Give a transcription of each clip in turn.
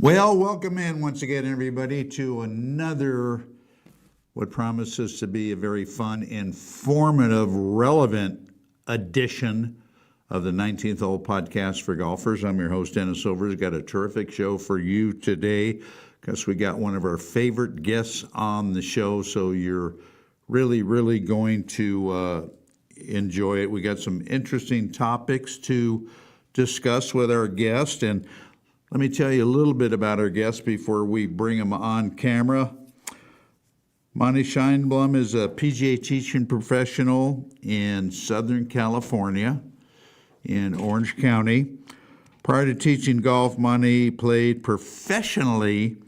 Well, welcome in once again, everybody, to another what promises to be a very fun, informative, relevant edition of the 19th Hole Podcast for Golfers. I'm your host, Dennis Silvers. Got a terrific show for you today because we got one of our favorite guests on the show, so you're really going to enjoy it. We got some interesting topics to discuss with our guest, and let me tell you a little bit about our guest before we bring him on camera. Monty Scheinblum is a PGA teaching professional in Southern California, in Orange County. Prior to teaching golf, Monty played professionally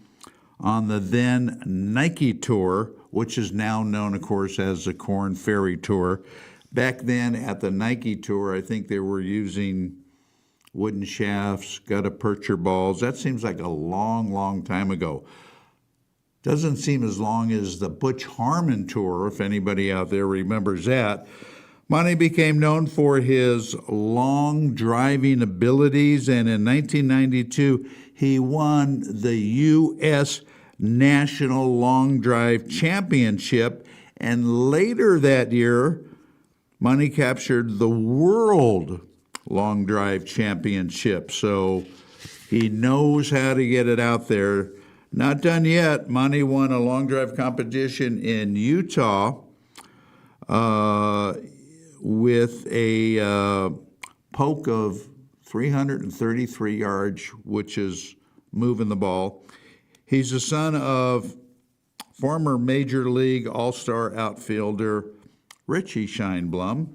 on the then Nike Tour, which is now known, of course, as the Korn Ferry Tour. Back then at the Nike Tour, I think they were using wooden shafts, gutta-percha balls. That seems like a long time ago. Doesn't seem as long as the Butch Harmon Tour, if anybody out there remembers that. Monty became known for his long driving abilities, and in 1992, he won the U.S. National Long Drive Championship, and later that year, Monty captured the World Long Drive Championship, so he knows how to get it out there. Not done yet. Monty won a long drive competition in Utah with a poke of 333 yards, which is moving the ball. He's the son of former Major League All-Star outfielder Richie Scheinblum.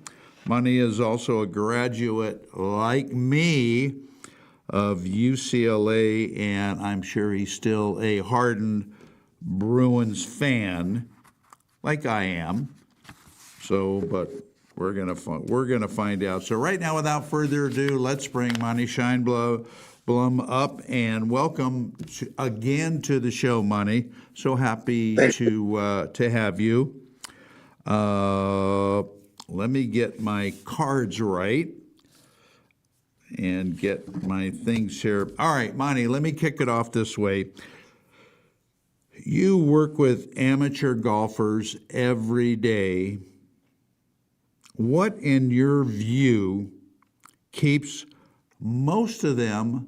Monty is also a graduate, like me, of UCLA, and I'm sure he's still a hardened Bruins fan, like I am. So, but we're gonna find out. So right now, without further ado, let's bring Monty Scheinblum up and welcome again to the show, Monty. So happy to have you. Let me get my cards right and get my things here. All right, Monty, let me kick it off this way. You work with amateur golfers every day. What, in your view, keeps most of them,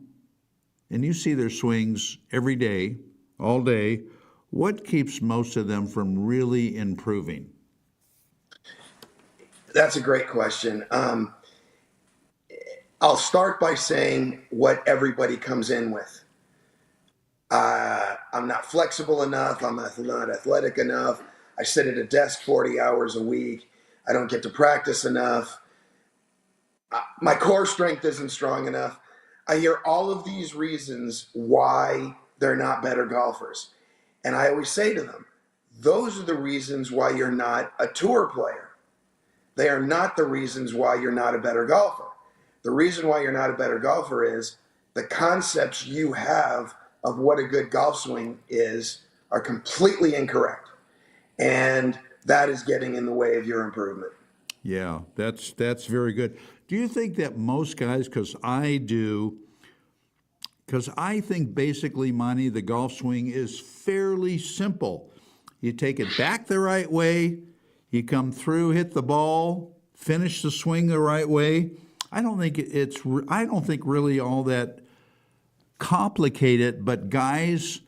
and you see their swings every day, all day, what keeps most of them from really improving? That's a great question. I'll start by saying what everybody comes in with. I'm not flexible enough. I'm not athletic enough. I sit at a desk 40 hours a week. I don't get to practice enough. My core strength isn't strong enough. I hear all of these reasons why they're not better golfers. And I always say to them, those are the reasons why you're not a tour player. They are not the reasons why you're not a better golfer. The reason why you're not a better golfer is the concepts you have of what a good golf swing is are completely incorrect. And that is getting in the way of your improvement. Yeah, that's very good. Do you think that most guys, because I think basically, Monty, the golf swing is fairly simple. You take it back the right way, you come through, hit the ball, finish the swing the right way. I don't think really all that complicated, but guys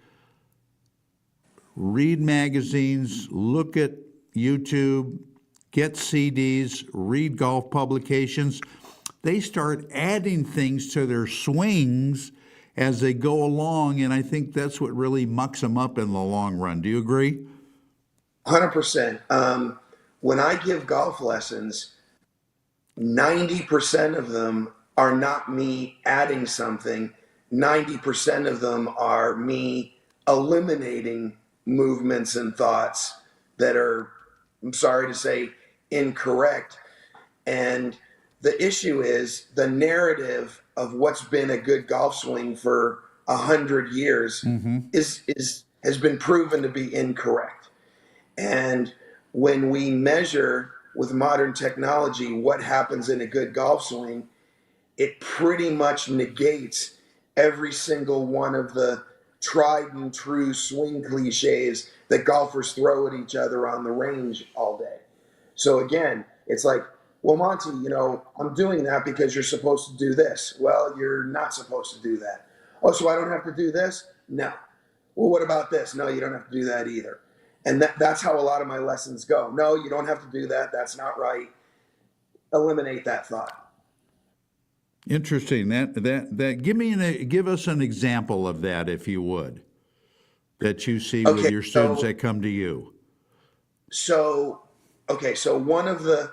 read magazines, look at YouTube, get CDs, read golf publications. They start adding things to their swings as they go along, and I think that's what really mucks them up in the long run. Do you agree? 100%. When I give golf lessons, 90% of them are not me adding something. 90% of them are me eliminating movements and thoughts that are, I'm sorry to say, incorrect. And the issue is the narrative of what's been a good golf swing for 100 years has been proven to be incorrect. And when we measure with modern technology what happens in a good golf swing, it pretty much negates every single one of the tried and true swing cliches that golfers throw at each other on the range all day. So again, it's like, well, Monty, I'm doing that because you're supposed to do this. Well, you're not supposed to do that. Oh, so I don't have to do this? No. Well, what about this? No, you don't have to do that either. And that's how a lot of my lessons go. No, you don't have to do that. That's not right. Eliminate that thought. Interesting. Give us an example of that, if you would, that you see with your students that come to you. So one of the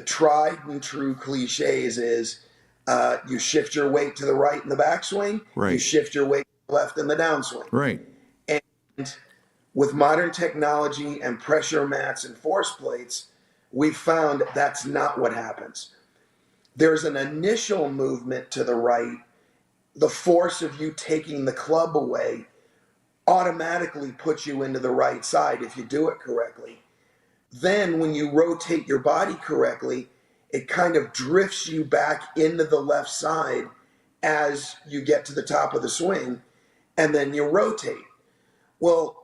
tried and true cliches is you shift your weight to the right in the backswing, Right. You shift your weight to the left in the downswing. Right. And with modern technology and pressure mats and force plates, we've found that's not what happens. There's an initial movement to the right. The force of you taking the club away automatically puts you into the right side if you do it correctly. Then when you rotate your body correctly, it kind of drifts you back into the left side as you get to the top of the swing, and then you rotate. Well,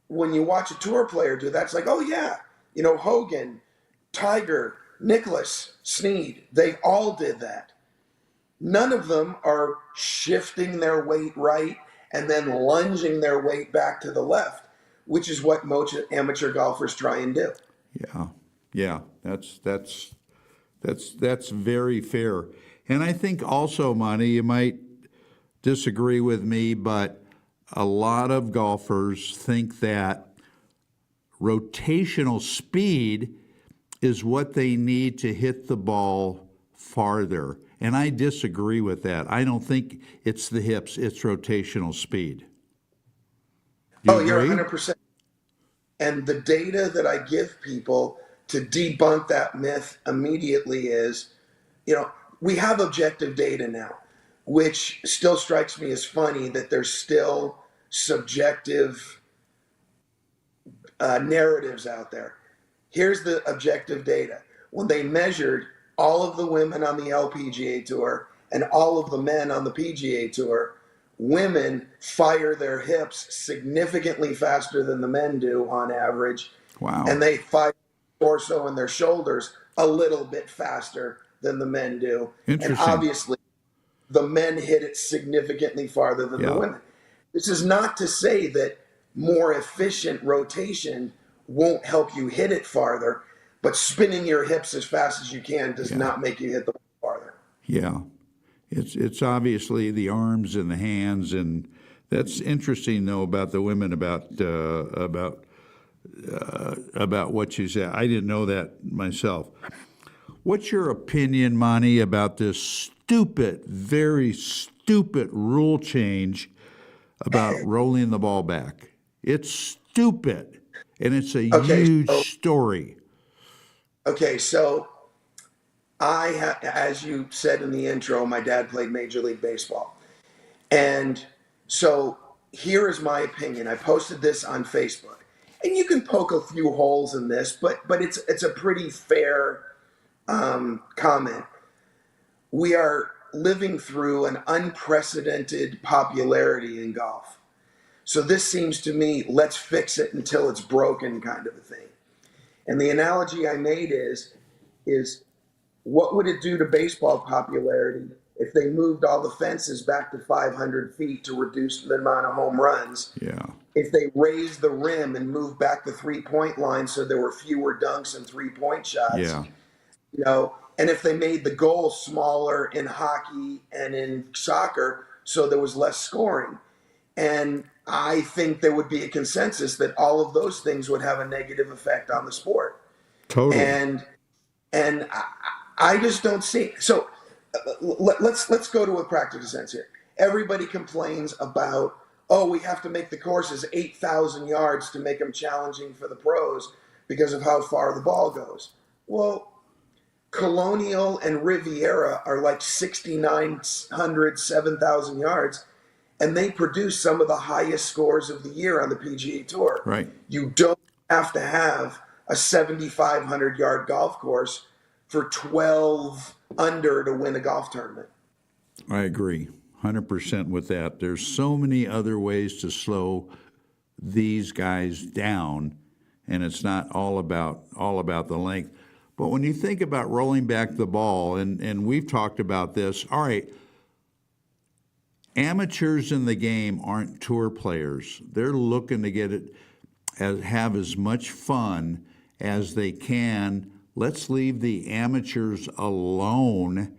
when you watch a tour player do that, it's like, oh yeah, Hogan, Tiger, Nicklaus, Snead, they all did that. None of them are shifting their weight right and then lunging their weight back to the left, which is what most amateur golfers try and do. Yeah, that's very fair. And I think also, Monty, you might disagree with me, but a lot of golfers think that rotational speed is what they need to hit the ball farther. And I disagree with that. I don't think it's the hips, it's rotational speed. Do you agree? You're 100%. And the data that I give people to debunk that myth immediately is, we have objective data now, which still strikes me as funny that there's still subjective narratives out there. Here's the objective data. When they measured all of the women on the LPGA Tour and all of the men on the PGA Tour, women fire their hips significantly faster than the men do on average. Wow. And they fire their torso and their shoulders a little bit faster than the men do. And obviously, the men hit it significantly farther than the women. This is not to say that more efficient rotation won't help you hit it farther, but spinning your hips as fast as you can does not make you hit the ball farther. Yeah. It's obviously the arms and the hands, and that's interesting though about the women, about what you said. I didn't know that myself. What's your opinion, Monty, about this stupid, very stupid rule change about rolling the ball back? It's stupid, and it's a huge story. Okay, so as you said in the intro, my dad played Major League Baseball. And so here is my opinion. I posted this on Facebook. And you can poke a few holes in this, but it's a pretty fair comment. We are living through an unprecedented popularity in golf. So this seems to me, let's fix it until it's broken kind of a thing. And the analogy I made is what would it do to baseball popularity if they moved all the fences back to 500 feet to reduce the amount of home runs? Yeah. If they raised the rim and moved back the 3-point line so there were fewer dunks and 3-point shots. Yeah. And if they made the goal smaller in hockey and in soccer so there was less scoring. And I think there would be a consensus that all of those things would have a negative effect on the sport. Totally. And I just don't see. So let's go to a practical sense here. Everybody complains about, we have to make the courses 8,000 yards to make them challenging for the pros because of how far the ball goes. Well, Colonial and Riviera are like 6,900, 7,000 yards, and they produce some of the highest scores of the year on the PGA Tour. Right. You don't have to have a 7,500-yard golf course for 12 under to win a golf tournament. I agree, 100% with that. There's so many other ways to slow these guys down, and it's not all about the length. But when you think about rolling back the ball, and we've talked about this, all right, amateurs in the game aren't tour players. They're looking to get it have as much fun as they can. Let's leave the amateurs alone,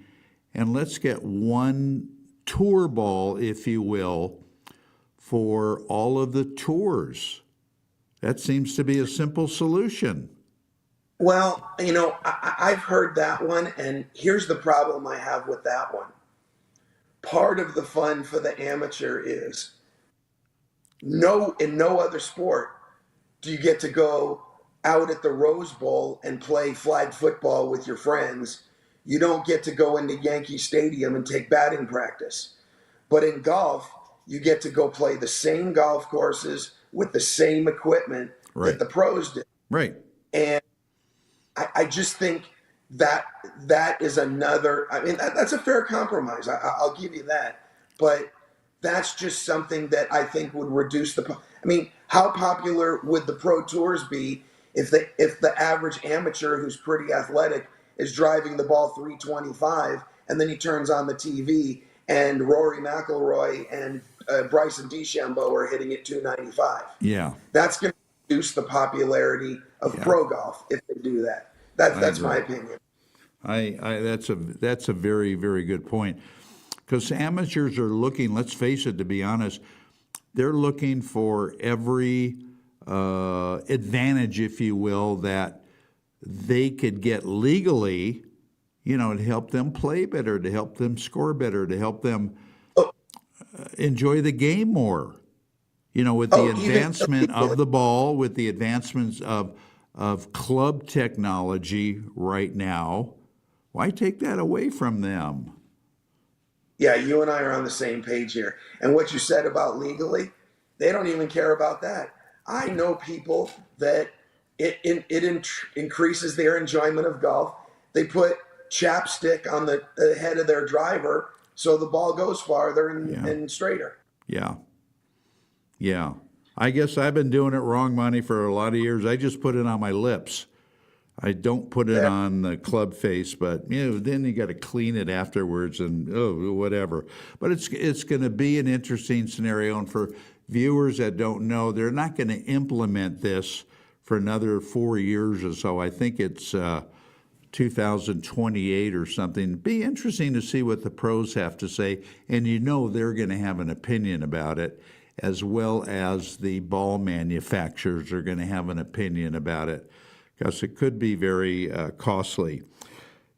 and let's get one tour ball, if you will, for all of the tours. That seems to be a simple solution. Well, I've heard that one, and here's the problem I have with that one. Part of the fun for the amateur is in no other sport do you get to go out at the Rose Bowl and play flag football with your friends. You don't get to go into Yankee Stadium and take batting practice. But in golf, you get to go play the same golf courses with the same equipment that the pros do. Right. And I just think that is another, that's a fair compromise. I'll give you that. But that's just something that I think would reduce how popular would the pro tours be if the average amateur who's pretty athletic is driving the ball 325 and then he turns on the TV and Rory McIlroy and Bryson DeChambeau are hitting it 295. Yeah. That's going to reduce the popularity of pro golf if they do that. That's my opinion. That's a very, very good point. Because amateurs are looking, let's face it, to be honest, they're looking for every advantage, if you will, that they could get legally, to help them play better, to help them score better, to help them enjoy the game more. With the advancement of the ball, with the advancements of club technology right now, why take that away from them? Yeah, you and I are on the same page here. And what you said about legally, they don't even care about that. I know people that it increases their enjoyment of golf. They put chapstick on the head of their driver so the ball goes farther and straighter. Yeah. Yeah. I guess I've been doing it wrong, Monty, for a lot of years. I just put it on my lips. I don't put it on the club face, but then you got to clean it afterwards and whatever. But it's going to be an interesting scenario, and for viewers that don't know, they're not going to implement this for another 4 years or so. I think it's 2028 or something. It'd be interesting to see what the pros have to say, and they're going to have an opinion about it, as well as the ball manufacturers are going to have an opinion about it, because it could be very costly.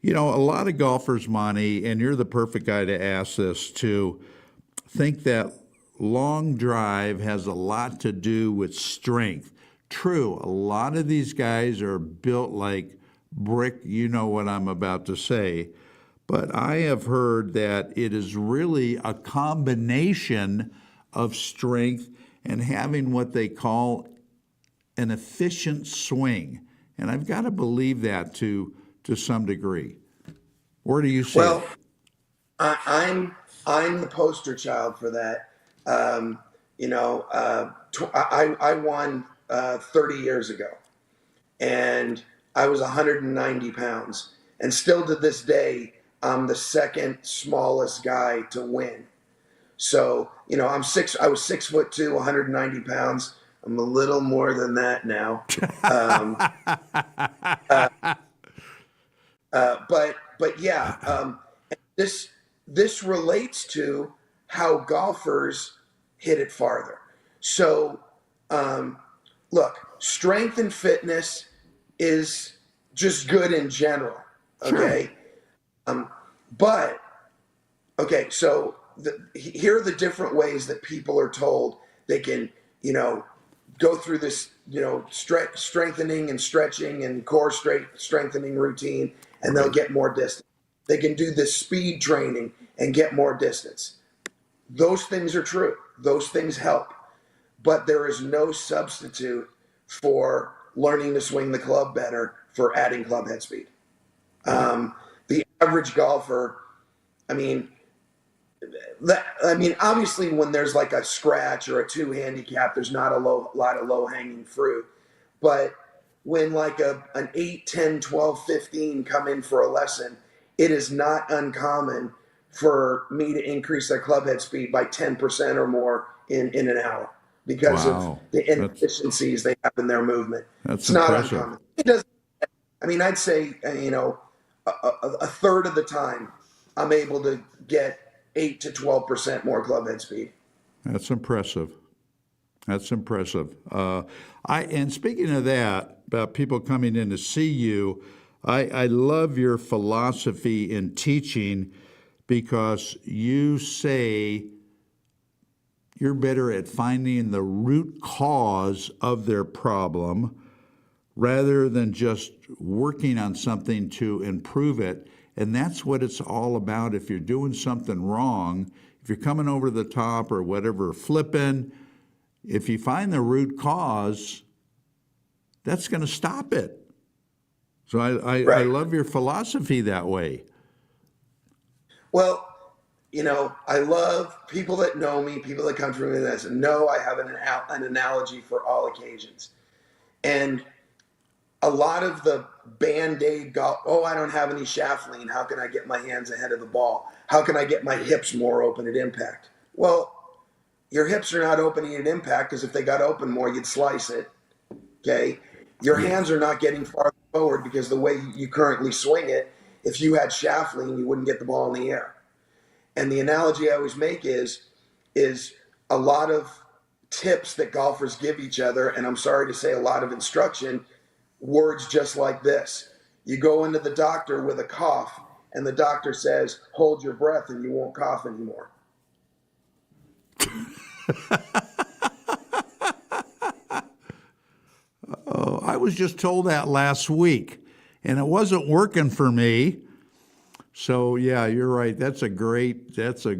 A lot of golfers, Monty, and you're the perfect guy to ask this too, think that long drive has a lot to do with strength. True, a lot of these guys are built like brick, you know what I'm about to say, but I have heard that it is really a combination of strength and having what they call an efficient swing. And I've got to believe that to some degree. Where do you see it? I'm the poster child for that. I won 30 years ago, and I was 190 pounds, and still to this day, I'm the second smallest guy to win. So, I was 6'2", 190 pounds. I'm a little more than that now. But yeah, this relates to how golfers hit it farther. So, look, strength and fitness is just good in general. Okay. Sure. So here are the different ways that people are told they can, go through this, strengthening and stretching and core strengthening routine, and they'll get more distance. They can do this speed training and get more distance. Those things are true. Those things help. But there is no substitute for learning to swing the club better for adding club head speed. The average golfer, I mean, obviously, when there's like a scratch or a two handicap, there's not a lot of low hanging fruit. But when like an 8, 10, 12, 15 come in for a lesson, it is not uncommon for me to increase their club head speed by 10% or more in an hour because of Wow. the inefficiencies they have in their movement. That's It's not impressive. uncommon. It does. I mean, I'd say, a third of the time I'm able to get 8 to 12% more club head speed. That's impressive. That's impressive. And speaking of that, about people coming in to see you, I love your philosophy in teaching because you say you're better at finding the root cause of their problem rather than just working on something to improve it. And that's what it's all about. If you're doing something wrong, if you're coming over the top or whatever, flipping, if you find the root cause, that's going to stop it. So I Right. love your philosophy that way. Well, I love people that know me, people that come from me that know I have an analogy for all occasions. And a lot of the Band-Aid golf, oh, I don't have any shaft lean. How can I get my hands ahead of the ball? How can I get my hips more open at impact? Well, your hips are not opening at impact because if they got open more, you'd slice it. Okay. Your hands are not getting farther forward because the way you currently swing it, if you had shaft lean, you wouldn't get the ball in the air. And the analogy I always make is a lot of tips that golfers give each other, and I'm sorry to say a lot of instruction, words just like this. You go into the doctor with a cough, and the doctor says, hold your breath and you won't cough anymore. Oh, I was just told that last week, and it wasn't working for me. So yeah, you're right. That's a great that's a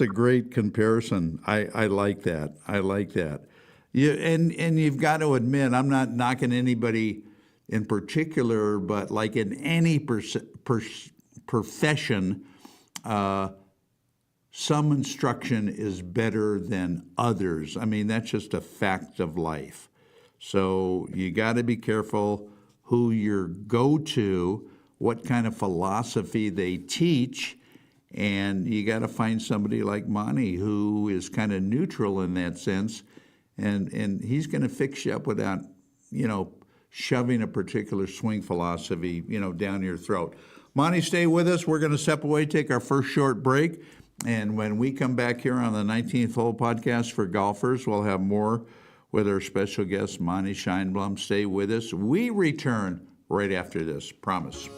great comparison. I like that. I like that. And you've got to admit, I'm not knocking anybody in particular, but like in any profession, some instruction is better than others. I mean, that's just a fact of life. So you got to be careful who you go to, what kind of philosophy they teach, and you got to find somebody like Monty who is kind of neutral in that sense, and he's going to fix you up without, shoving a particular swing philosophy, down your throat. Monty, stay with us. We're going to step away, take our first short break, and when we come back here on the 19th Hole Podcast for Golfers, we'll have more with our special guest, Monty Scheinblum. Stay with us. We return right after this. Promise.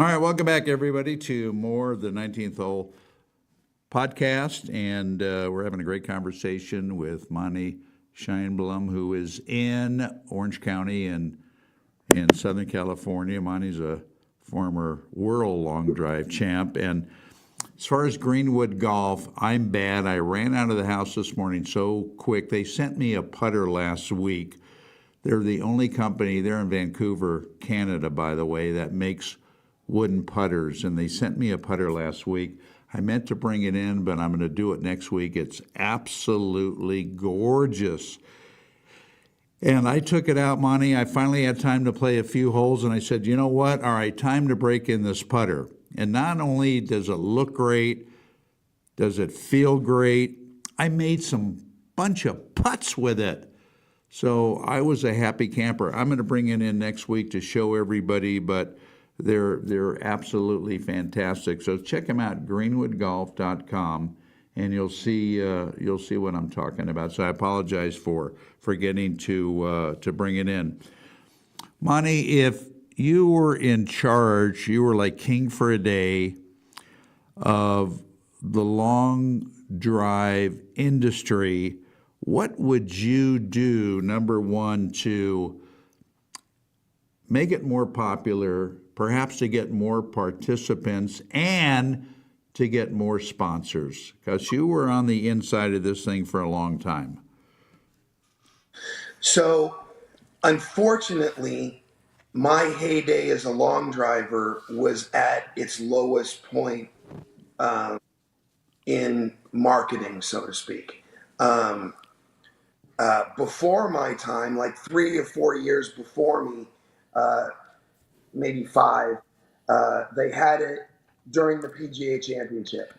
All right, welcome back, everybody, to more of the 19th Hole podcast. And we're having a great conversation with Monty Scheinblum, who is in Orange County in Southern California. Monty's a former world long drive champ. And as far as Greenwood Golf, I'm bad. I ran out of the house this morning so quick. They sent me a putter last week. They're the only company, they're in Vancouver, Canada, by the way, that makes wooden putters. And they sent me a putter last week. I meant to bring it in, but I'm going to do it next week. It's absolutely gorgeous. And I took it out, Monty. I finally had time to play a few holes, and I said, you know what? All right, time to break in this putter. And not only does it look great, does it feel great, I made some bunch of putts with it. So I was a happy camper. I'm going to bring it in next week to show everybody, but they're absolutely fantastic. So check them out, greenwoodgolf.com, and you'll see what I'm talking about. So I apologize for forgetting to bring it in. Monty, if you were in charge, you were like king for a day of the long drive industry, what would you do, number one, to make it more popular, perhaps to get more participants, and to get more sponsors? Because you were on the inside of this thing for a long time. So, unfortunately, my heyday as a long driver was at its lowest point in marketing, so to speak. Before my time, like 3 or 4 years before me, maybe 5, they had it during the PGA Championship.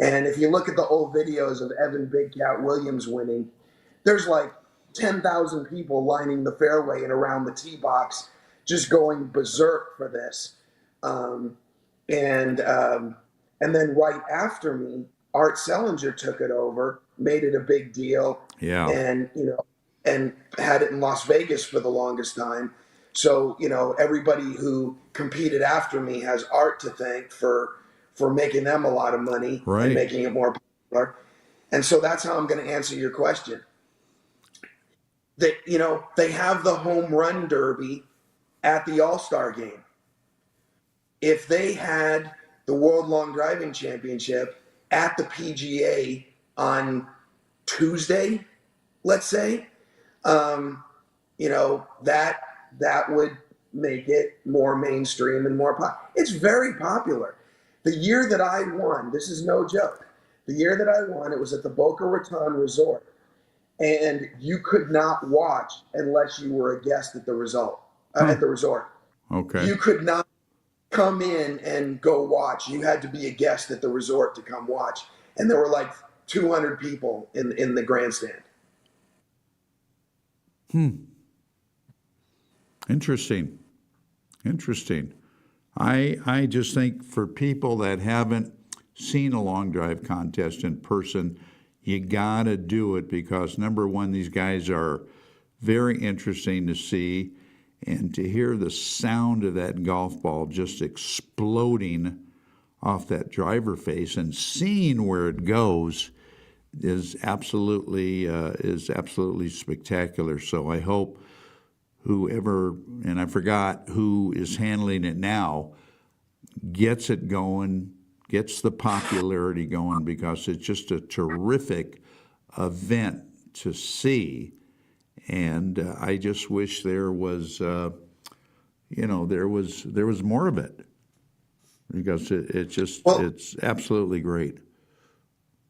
And if you look at the old videos of Evan Big Cat Williams winning, there's like 10,000 people lining the fairway and around the tee box just going berserk for this. And then right after me, Art Sellinger took it over, made it a big deal, and and had it in Las Vegas for the longest time. So everybody who competed after me has Art to thank for making them a lot of money and making it more popular. And so that's how I'm going to answer your question. They have the home run derby at the All-Star game. If they had the World Long Driving Championship at the PGA on Tuesday, let's say, that would make it more mainstream and more popular. It's very popular. The year that I won, this is no joke, the year that I won, it was at the Boca Raton Resort. And you could not watch unless you were a guest at the resort. Okay. You could not come in and go watch. You had to be a guest at the resort to come watch. And there were like 200 people in the grandstand. Interesting. I just think for people that haven't seen a long drive contest in person, you got to do it because, number one, these guys are very interesting to see, and to hear the sound of that golf ball just exploding off that driver face and seeing where it goes is absolutely spectacular. So I hope whoever, and I forgot who is handling it now, gets it going, gets the popularity going, because it's just a terrific event to see. And I just wish there was, there was more of it, because it's absolutely great.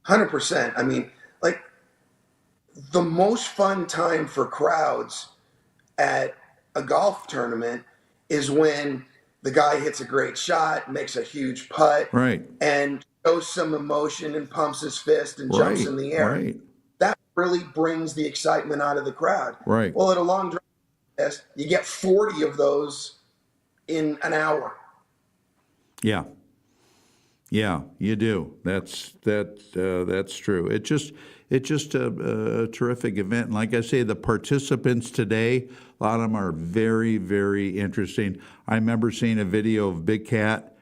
100%. I mean, like, the most fun time for crowds at a golf tournament is when the guy hits a great shot, makes a huge putt, and shows some emotion and pumps his fist and jumps in the air. That really brings the excitement out of the crowd. Well, at a long drive test, you get 40 of those in an hour. Yeah. Yeah, you do. That's true. It's just a terrific event. And like I say, the participants today, a lot of them are very, very interesting. I remember seeing a video of Big Cat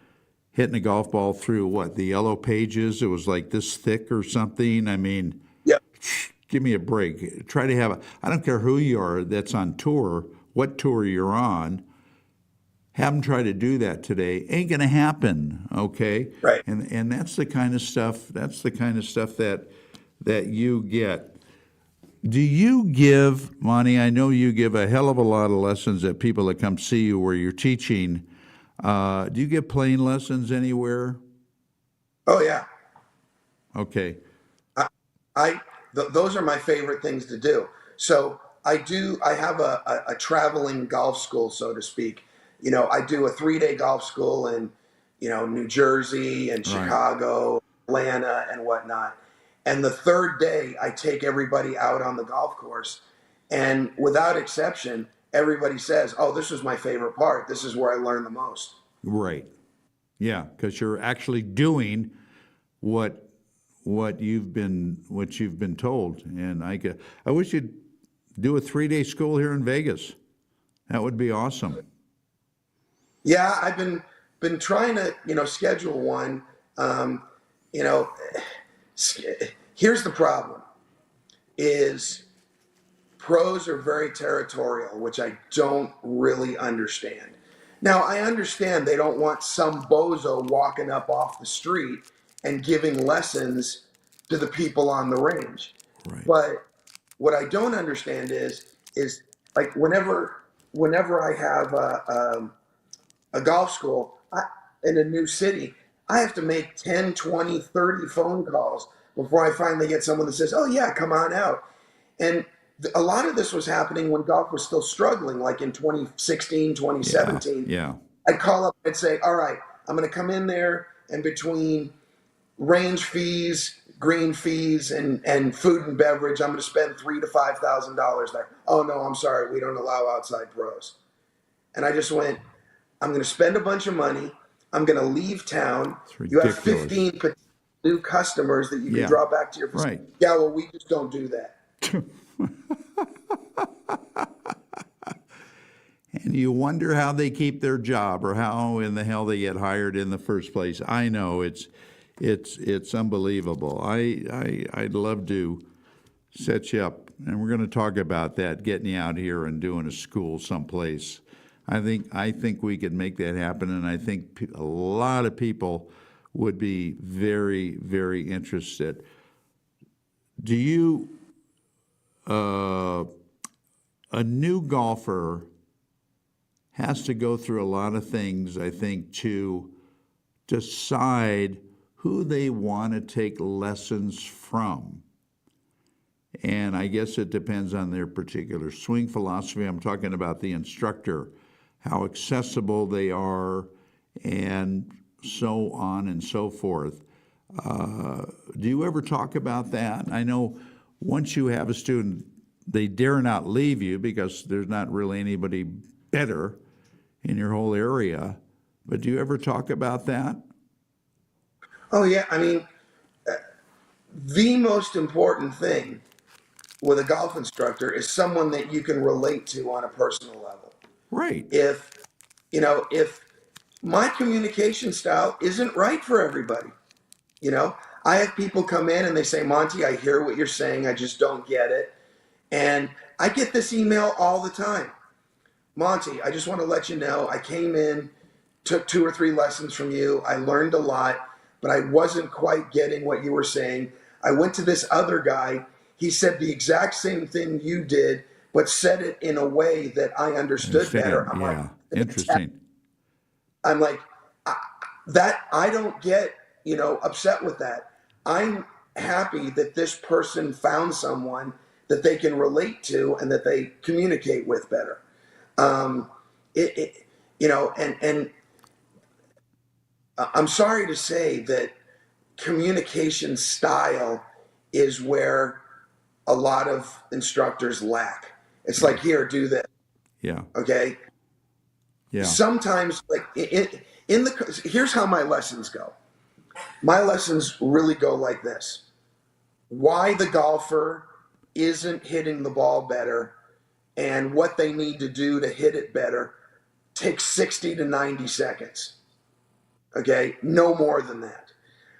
hitting a golf ball through the yellow pages. It was like this thick or something. I mean, Yep. give me a break. Try to I don't care who you are that's on tour, what tour you're on. Have them try to do that today. Ain't going to happen, okay? Right. And that's the kind of stuff. That's the kind of stuff that you get. Do you give, Monty? I know you give a hell of a lot of lessons that people that come see you where you're teaching. Do you give playing lessons anywhere? Oh yeah. Okay. Those are my favorite things to do. So I have a traveling golf school, so to speak. I do a 3-day golf school in, New Jersey and Right. Chicago, Atlanta, and whatnot. And the third day, I take everybody out on the golf course, and without exception, everybody says, "Oh, this was my favorite part. This is where I learned the most." Right. Yeah, because you're actually doing what you've been told. And I wish you'd do a 3-day school here in Vegas. That would be awesome. Yeah, I've been trying to schedule one. You know, here's the problem: is pros are very territorial, which I don't really understand. Now, I understand they don't want some bozo walking up off the street and giving lessons to the people on the range. Right. But what I don't understand is like whenever I have a golf school in a new city, I have to make 10, 20, 30 phone calls before I finally get someone that says, "Oh yeah, come on out." And a lot of this was happening when golf was still struggling, like in 2016, 2017. Yeah. I'd call up and say, "All right, I'm going to come in there, and between range fees, green fees, and food and beverage, I'm going to spend $3,000 to $5,000 there." "Oh no, I'm sorry, we don't allow outside pros." And I just went, "I'm going to spend a bunch of money. I'm going to leave town. It's You have ridiculous. 15 new customers that you can Yeah. draw back to your facility." Right. "Yeah, well, we just don't do that." And you wonder how they keep their job or how in the hell they get hired in the first place. I know it's unbelievable. I'd love to set you up, and we're going to talk about that, getting you out here and doing a school someplace. I think we could make that happen, and I think a lot of people would be very, very interested. Do you, a new golfer has to go through a lot of things, I think, to decide who they want to take lessons from. And I guess it depends on their particular swing philosophy. I'm talking about the instructor, how accessible they are, and so on and so forth. Do you ever talk about that? I know once you have a student, they dare not leave you because there's not really anybody better in your whole area. But do you ever talk about that? Oh yeah, I mean, the most important thing with a golf instructor is someone that you can relate to on a personal level. Right. If my communication style isn't right for everybody, I have people come in and they say, "Monty, I hear what you're saying, I just don't get it." And I get this email all the time: "Monty, I just want to let you know I came in, took 2 or 3 lessons from you. I learned a lot, but I wasn't quite getting what you were saying. I went to this other guy. He said the exact same thing you did, but said it in a way that I understood better." I'm Yeah. like, Interesting. I'm like, that I don't get, upset with that. I'm happy that this person found someone that they can relate to and that they communicate with better. Um, and I'm sorry to say that communication style is where a lot of instructors lack. It's like, "Here, do this." Yeah. Okay. Yeah. Sometimes, like here's how my lessons go. My lessons really go like this: why the golfer isn't hitting the ball better and what they need to do to hit it better takes 60 to 90 seconds. Okay, no more than that.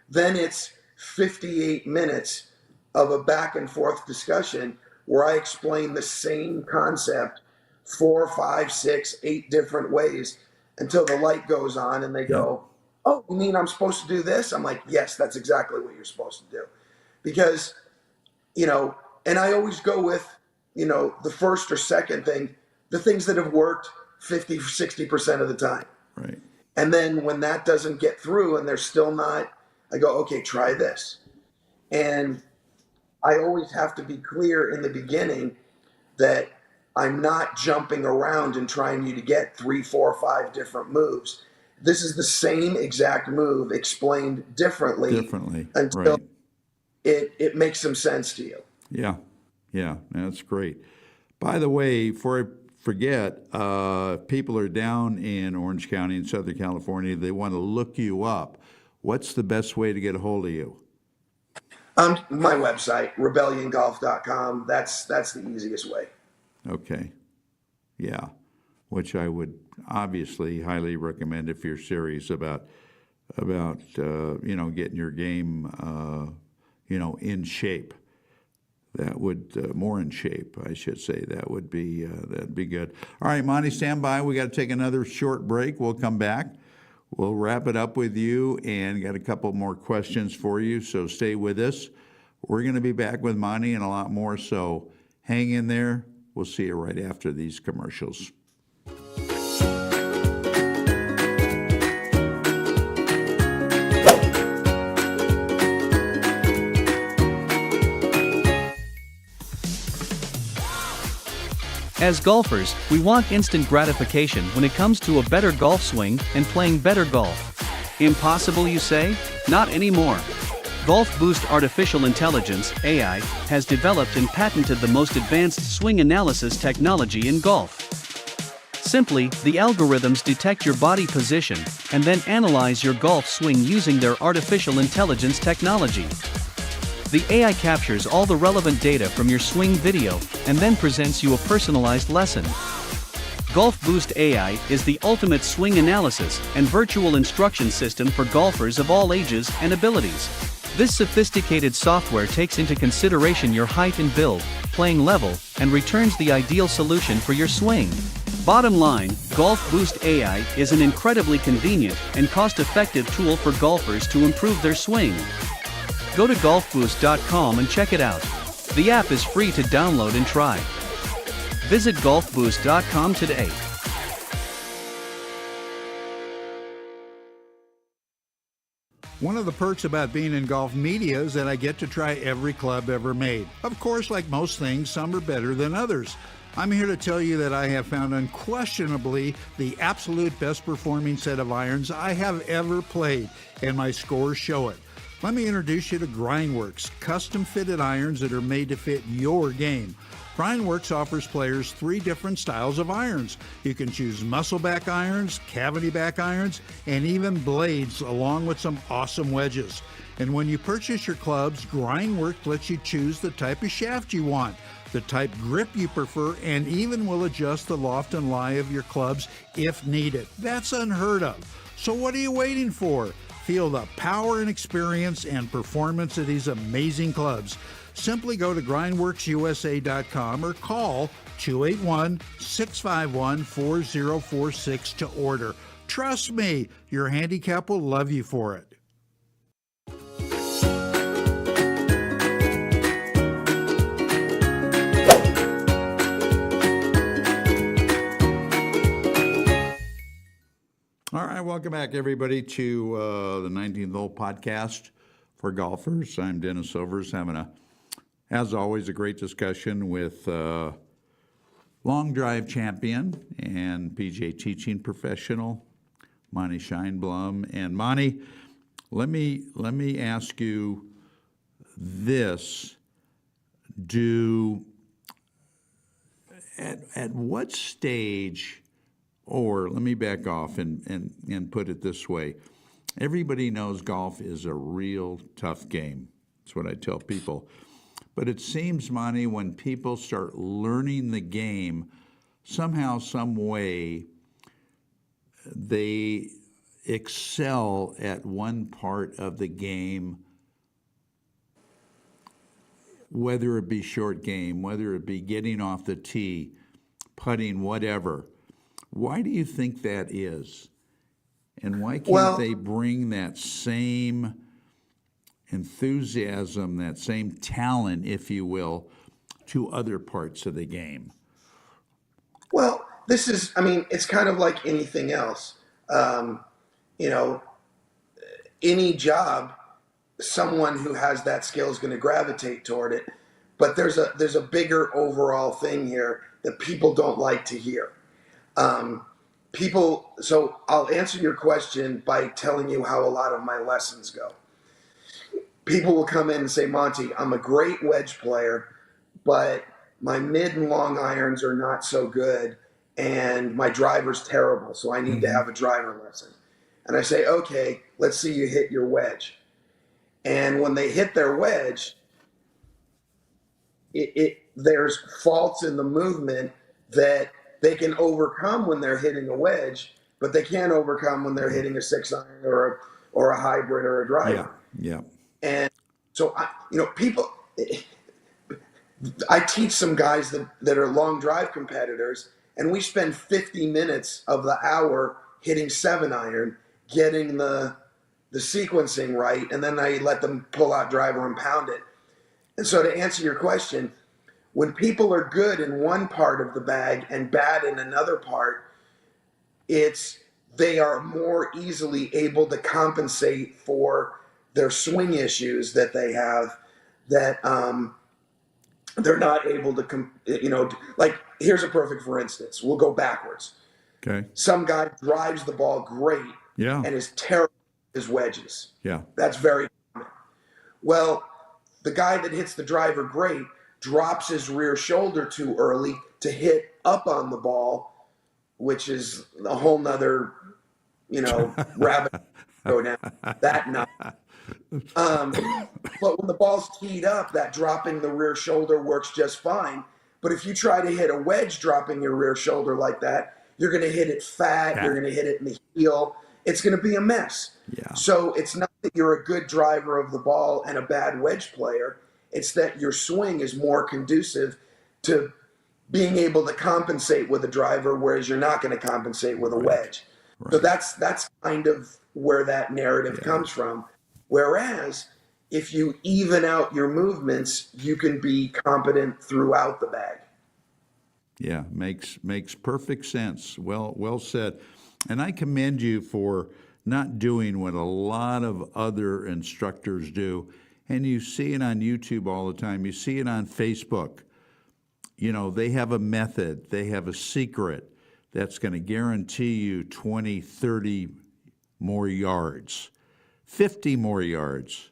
Then it's 58 minutes of a back and forth discussion where I explain the same concept 4, 5, 6, 8 different ways until the light goes on and they Yep. go, "Oh, you mean I'm supposed to do this?" I'm like, "Yes, that's exactly what you're supposed to do." Because, you know, and I always go with, the first or second thing, the things that have worked 50, 60% of the time. Right. And then when that doesn't get through and they're still not, I go, "Okay, try this." And I always have to be clear in the beginning that I'm not jumping around and trying you to get 3, 4, 5 different moves. This is the same exact move explained differently Differently. until Right. it makes some sense to you. Yeah. Yeah. That's great. By the way, before I forget, if people are down in Orange County in Southern California, they want to look you up. What's the best way to get a hold of you? My website, rebelliongolf.com. That's the easiest way. Okay. Yeah. Which I would obviously highly recommend if you're serious about getting your game in shape. That would more in shape, I should say. That'd be good. All right, Monty, stand by. We got to take another short break. We'll come back. We'll wrap it up with you and got a couple more questions for you. So stay with us. We're going to be back with Monty and a lot more. So hang in there. We'll see you right after these commercials. As golfers, we want instant gratification when it comes to a better golf swing and playing better golf. Impossible, you say? Not anymore. Golf Boost Artificial Intelligence (AI) has developed and patented the most advanced swing analysis technology in golf. Simply, the algorithms detect your body position and then analyze your golf swing using their artificial intelligence technology. The AI captures all the relevant data from your swing video and then presents you a personalized lesson. Golf Boost AI is the ultimate swing analysis and virtual instruction system for golfers of all ages and abilities. This sophisticated software takes into consideration your height and build, playing level, and returns the ideal solution for your swing. Bottom line, Golf Boost AI is an incredibly convenient and cost-effective tool for golfers to improve their swing. Go to golfboost.com and check it out. The app is free to download and try. Visit golfboost.com today. One of the perks about being in golf media is that I get to try every club ever made. Of course, like most things, some are better than others. I'm here to tell you that I have found unquestionably the absolute best performing set of irons I have ever played, and my scores show it. Let me introduce you to Grindworks, custom-fitted irons that are made to fit your game. Grindworks offers players 3 different styles of irons. You can choose muscleback irons, cavity back irons, and even blades, along with some awesome wedges. And when you purchase your clubs, Grindworks lets you choose the type of shaft you want, the type grip you prefer, and even will adjust the loft and lie of your clubs if needed. That's unheard of. So what are you waiting for? Feel the power and experience and performance of these amazing clubs. Simply go to grindworksusa.com or call 281-651-4046 to order. Trust me, your handicap will love you for it. All right, welcome back, everybody, to the 19th Hole podcast for golfers. I'm Dennis Silvers, having as always, a great discussion with long drive champion and PGA teaching professional, Monty Scheinblum. And Monty, let me ask you this: at what stage? Or let me back off and put it this way. Everybody knows golf is a real tough game. That's what I tell people. But it seems, Monty, when people start learning the game, somehow, some way, they excel at one part of the game, whether it be short game, whether it be getting off the tee, putting, whatever. Why do you think that is? And why can't they bring that same enthusiasm, that same talent, if you will, to other parts of the game? Well, this is, I mean, it's kind of like anything else. You know, any job, someone who has that skill is going to gravitate toward it. But there's a bigger overall thing here that people don't like to hear. So I'll answer your question by telling you how a lot of my lessons go. People will come in and say, Monty, I'm a great wedge player, but my mid and long irons are not so good, and my driver's terrible, so I need to have a driver lesson. And I say, okay, let's see you hit your wedge. And when they hit their wedge, there's faults in the movement that they can overcome when they're hitting a wedge, but they can't overcome when they're hitting a 6-iron or a hybrid or a driver. Yeah. And so I teach some guys that are long drive competitors, and we spend 50 minutes of the hour hitting 7-iron, getting the sequencing right, and then I let them pull out driver and pound it. And so to answer your question, when people are good in one part of the bag and bad in another part, they are more easily able to compensate for their swing issues that they have that they're not able to, like, here's a perfect for instance. We'll go backwards. Okay. Some guy drives the ball great and is terrible at his wedges. Yeah. That's very common. Well, the guy that hits the driver great drops his rear shoulder too early to hit up on the ball, which is a whole nother, rabbit go down that night. But when the ball's teed up, that dropping the rear shoulder works just fine. But if you try to hit a wedge dropping your rear shoulder like that, you're going to hit it fat. You're going to hit it in the heel. It's going to be a mess. Yeah. So it's not that you're a good driver of the ball and a bad wedge player. It's that your swing is more conducive to being able to compensate with a driver, whereas you're not going to compensate with a wedge. Right. So that's kind of where that narrative comes from. Whereas if you even out your movements, you can be competent throughout the bag. Yeah, makes perfect sense. Well said. And I commend you for not doing what a lot of other instructors do. And you see it on YouTube all the time. You see it on Facebook. They have a method. They have a secret that's going to guarantee you 20, 30 more yards, 50 more yards.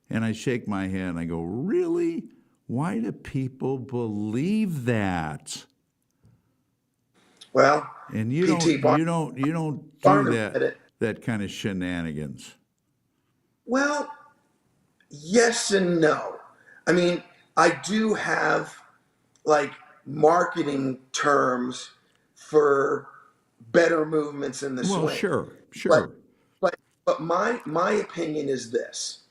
And I shake my head and I go, really? Why do people believe that? Well, and you don't do that kind of shenanigans. Well, yes and no. I mean, I do have like marketing terms for better movements in the swing. Well, sure. But my opinion is this,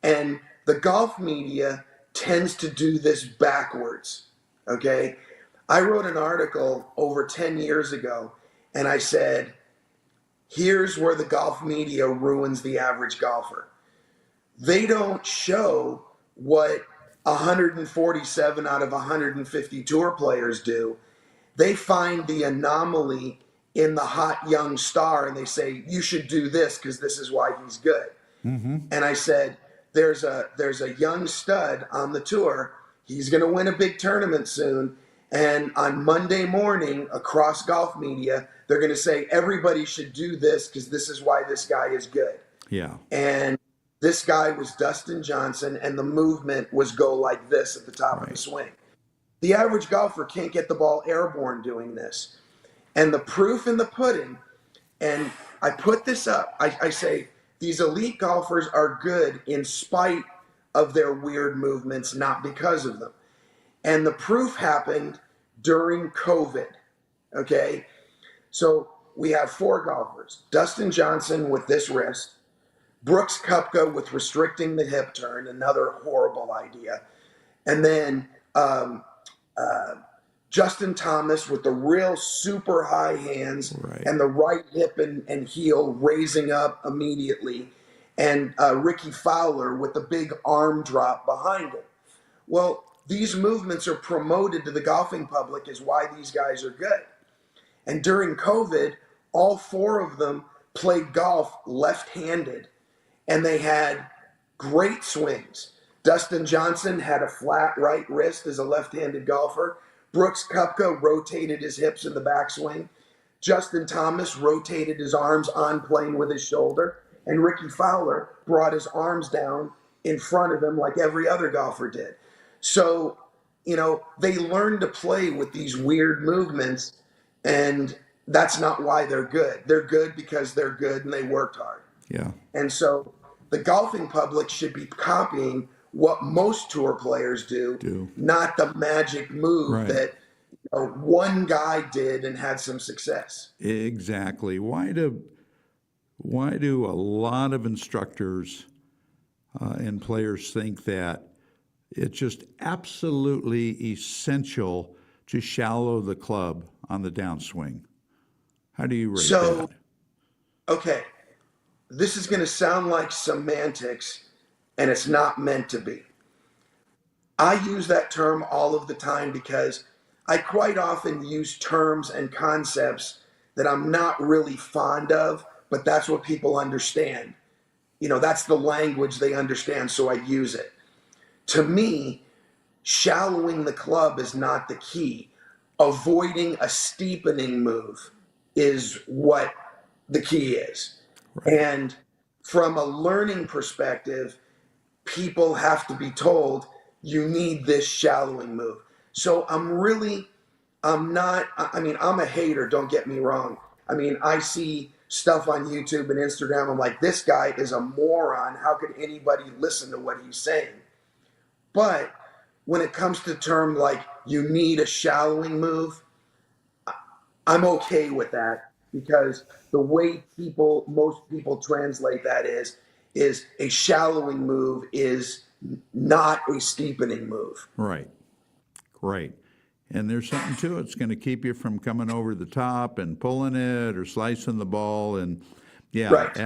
and the golf media tends to do this backwards. Okay, I wrote an article over 10 years ago, and I said, here's where the golf media ruins the average golfer. They don't show what 147 out of 150 tour players do. They find the anomaly in the hot young star, and they say, you should do this because this is why he's good. Mm-hmm. And I said, there's a young stud on the tour. He's going to win a big tournament soon. And on Monday morning, across golf media, they're going to say, everybody should do this because this is why this guy is good. Yeah. And this guy was Dustin Johnson, and the movement was go like this at the top of the swing. The average golfer can't get the ball airborne doing this. And the proof in the pudding, and I put this up, I say, these elite golfers are good in spite of their weird movements, not because of them. And the proof happened during COVID. Okay. So we have 4 golfers: Dustin Johnson with this wrist, Brooks Koepka with restricting the hip turn, another horrible idea, and then Justin Thomas with the real super high hands Right. and the right hip and heel raising up immediately, and Ricky Fowler with the big arm drop behind him. Well, these movements are promoted to the golfing public as why these guys are good. And during COVID, all 4 of them played golf left-handed, and they had great swings. Dustin Johnson had a flat right wrist as a left-handed golfer. Brooks Koepka rotated his hips in the backswing. Justin Thomas rotated his arms on plane with his shoulder. And Ricky Fowler brought his arms down in front of him like every other golfer did. So, they learned to play with these weird movements, and that's not why they're good. They're good because they're good and they worked hard. Yeah. And so the golfing public should be copying what most tour players do. Not the magic move Right. that one guy did and had some success. Exactly. Why do a lot of instructors and players think that it's just absolutely essential to shallow the club on the downswing? How do you rate that? Okay, this is going to sound like semantics, and it's not meant to be. I use that term all of the time because I quite often use terms and concepts that I'm not really fond of, but that's what people understand. That's the language they understand, so I use it. To me, shallowing the club is not the key. Avoiding a steepening move is what the key is. Right. And from a learning perspective, people have to be told you need this shallowing move. So I'm a hater, don't get me wrong. I see stuff on YouTube and Instagram. I'm like, this guy is a moron. How could anybody listen to what he's saying? But when it comes to term like you need a shallowing move, I'm okay with that, because the way most people translate that is a shallowing move is not a steepening move. Right. And there's something to it. It's going to keep you from coming over the top and pulling it or slicing the ball. And yeah, Right.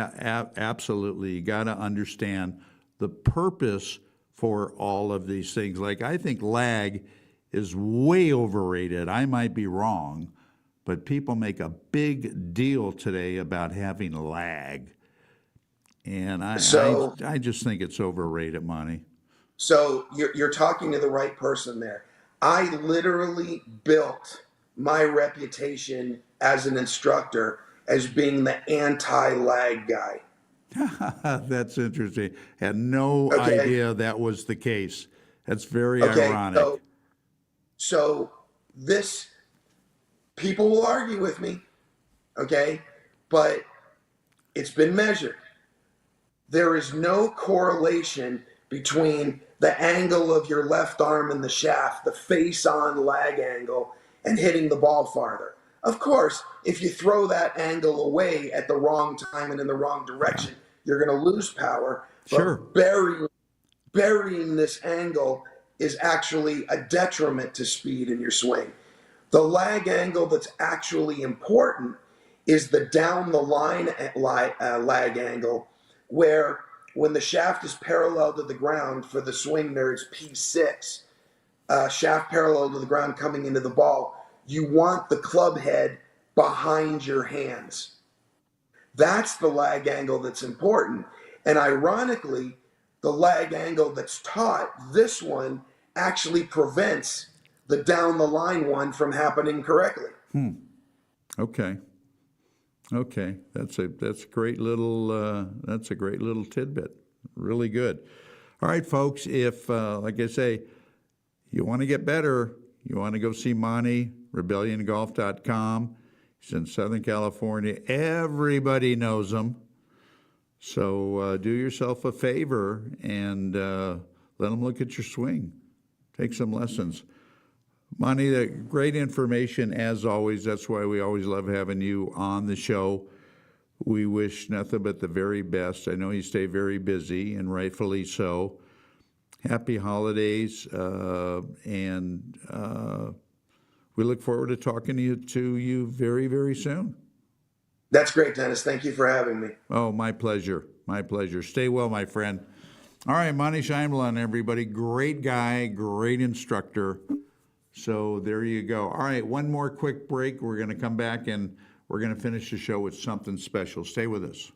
Absolutely. You got to understand the purpose for all of these things. Like, I think lag is way overrated. I might be wrong, but people make a big deal today about having lag. And I just think it's overrated money. So you're talking to the right person there. I literally built my reputation as an instructor as being the anti-lag guy. That's interesting. Had no Okay. idea that was the case. That's very ironic. So this, people will argue with me, okay? But it's been measured. There is no correlation between the angle of your left arm and the shaft, the face-on lag angle, and hitting the ball farther. Of course, if you throw that angle away at the wrong time and in the wrong direction, you're going to lose power. But Sure. burying this angle is actually a detriment to speed in your swing. The lag angle that's actually important is the down the line lag angle, where when the shaft is parallel to the ground for the swing, there's P6, shaft parallel to the ground coming into the ball. You want the club head behind your hands. That's the lag angle that's important. And ironically, the lag angle that's taught, this one, actually prevents the down the line one from happening correctly. Okay. That's a great little tidbit. Really good. All right, folks. If like I say, you want to get better, you want to go see Monty, RebellionGolf.com. He's in Southern California. Everybody knows him. So do yourself a favor and let them look at your swing. Take some lessons. Monty, great information as always. That's why we always love having you on the show. We wish nothing but the very best. I know you stay very busy, and rightfully so. Happy holidays, and we look forward to talking to you very, very soon. That's great, Dennis. Thank you for having me. Oh, my pleasure. My pleasure. Stay well, my friend. All right, Monty Scheimelen, everybody. Great guy, great instructor. So there you go. All right, one more quick break. We're going to come back and we're going to finish the show with something special. Stay with us.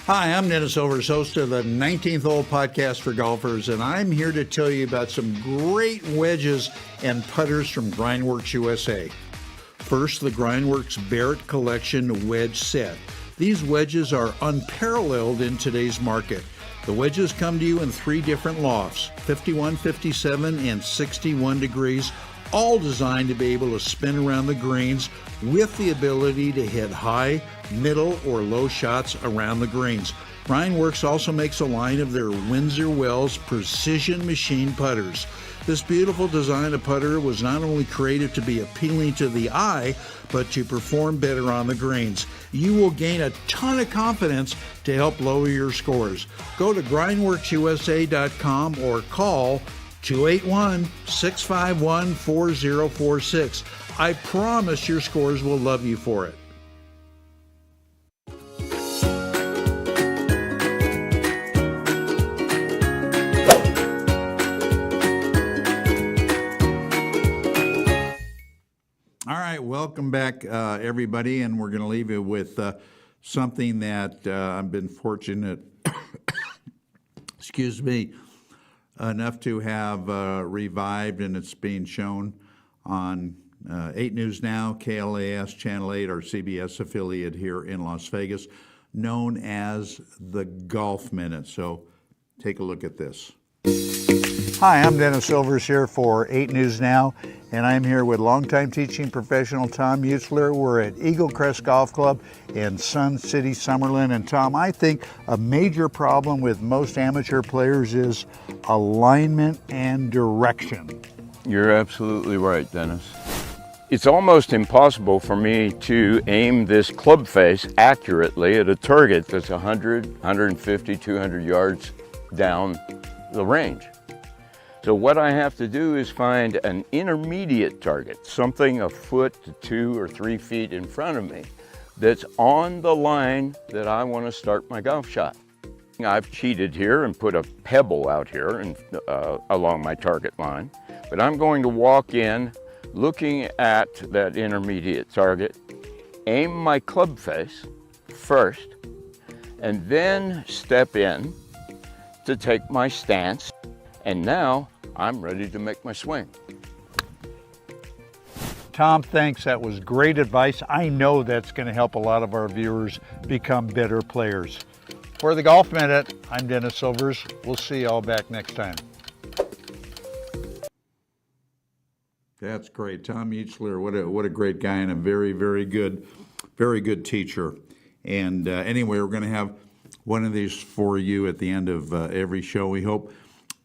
Hi, I'm Dennis Silvers, host of the 19th Hole Podcast for Golfers, and I'm here to tell you about some great wedges and putters from Grindworks USA. First, the Grindworks Barrett Collection Wedge Set. These wedges are unparalleled in today's market. The wedges come to you in 3 different lofts, 51, 57, and 61 degrees, all designed to be able to spin around the greens with the ability to hit high, middle, or low shots around the greens. Grindworks also makes a line of their Windsor Wells Precision Machine putters. This beautiful design of putter was not only created to be appealing to the eye, but to perform better on the greens. You will gain a ton of confidence to help lower your scores. Go to grindworksusa.com or call 281-651-4046. I promise your scores will love you for it. All right, welcome back, everybody, and we're going to leave you with something that I've been fortunate, excuse me, enough to have revived, and it's being shown on 8 News Now, KLAS Channel 8, our CBS affiliate here in Las Vegas, known as the Golf Minute. So take a look at this. Hi, I'm Dennis Silvers here for 8 News Now, and I'm here with longtime teaching professional Tom Mutzler. We're at Eagle Crest Golf Club in Sun City, Summerlin. And Tom, I think a major problem with most amateur players is alignment and direction. You're absolutely right, Dennis. It's almost impossible for me to aim this club face accurately at a target that's 100, 150, 200 yards down the range. So what I have to do is find an intermediate target, something a foot to 2 or 3 feet in front of me, that's on the line that I want to start my golf shot. I've cheated here and put a pebble out here and, along my target line, but I'm going to walk in looking at that intermediate target, aim my club face first, and then step in to take my stance. And now I'm ready to make my swing. Tom, thanks. That was great advice. I know that's going to help a lot of our viewers become better players. For the Golf Minute, I'm Dennis Silvers. We'll see you all back next time. That's great. Tom Mutzler, what a great guy and a very, very good teacher. And anyway, we're going to have one of these for you at the end of every show. We hope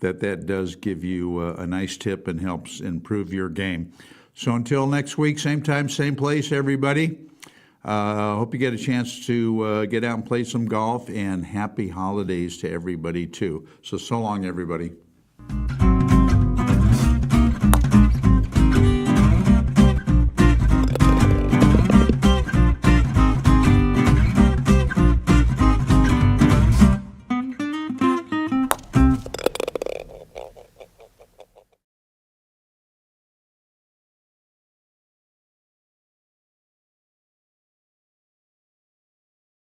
that does give you a nice tip and helps improve your game. So until next week, same time, same place, everybody. Hope you get a chance to get out and play some golf, and happy holidays to everybody too. So long, everybody.